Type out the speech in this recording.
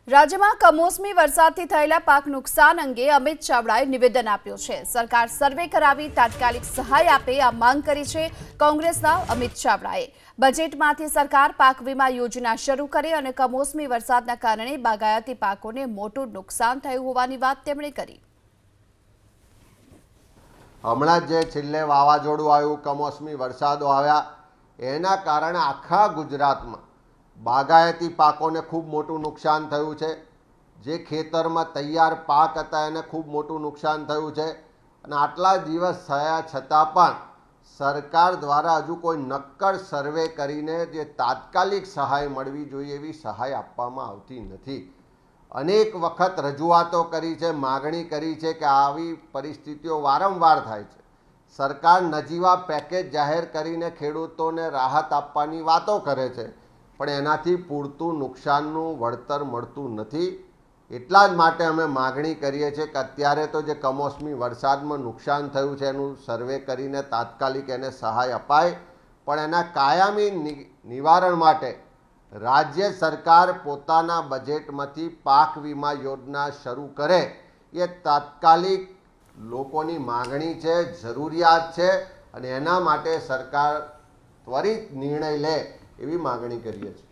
રાજ્યમાં કમોસમી વરસાદથી થયેલા પાક નુકસાન અંગે અમિત ચાવડાએ નિવેદન આપ્યું છે। સરકાર સર્વે કરાવી તાત્કાલિક સહાય આપે આ માંગ કરી છે। કોંગ્રેસના અમિત ચાવડાએ બજેટમાંથી સરકાર પાક વીમા યોજના શરૂ કરે અને કમોસમી વરસાદના કારણે બાગાયતી પાકોને મોટું નુકસાન થયું હોવાની વાત તેમણે કરી। હમણાં જે છેલ્લે વાવાઝોડું આવ્યું, કમોસમી વરસાદો આવ્યા, એના કારણે આખા ગુજરાતમાં બાગાયતી પાકોને ખૂબ મોટું નુકસાન થયું છે। જે ખેતરમાં તૈયાર પાક હતા એને ખૂબ મોટું નુકસાન થયું છે અને આટલા દિવસ થયા છતાં પણ સરકાર દ્વારા હજુ કોઈ નક્કર સર્વે કરીને જે તાત્કાલિક સહાય મળવી જોઈએ એવી સહાય આપવામાં આવતી નથી। અનેક વખત રજૂઆતો કરી છે, માગણી કરી છે કે આવી પરિસ્થિતિઓ વારંવાર થાય છે। સરકાર નજીવા પેકેજ જાહેર કરીને ખેડૂતોને રાહત આપવાની વાતો કરે છે, પણ એનાથી પૂરતું નુકસાનનું વળતર મળતું નથી। એટલા જ માટે અમે માગણી કરીએ છીએ કે અત્યારે તો જે કમોસમી વરસાદમાં નુકસાન થયું છે એનું સર્વે કરીને તાત્કાલિક એને સહાય અપાય, પણ એના કાયમી નિવારણ માટે રાજ્ય સરકાર પોતાના બજેટમાંથી પાક વીમા યોજના શરૂ કરે એ તાત્કાલિક લોકોની માગણી છે, જરૂરિયાત છે અને એના માટે સરકાર ત્વરિત નિર્ણય લે એવી માગણી કરીએ છીએ।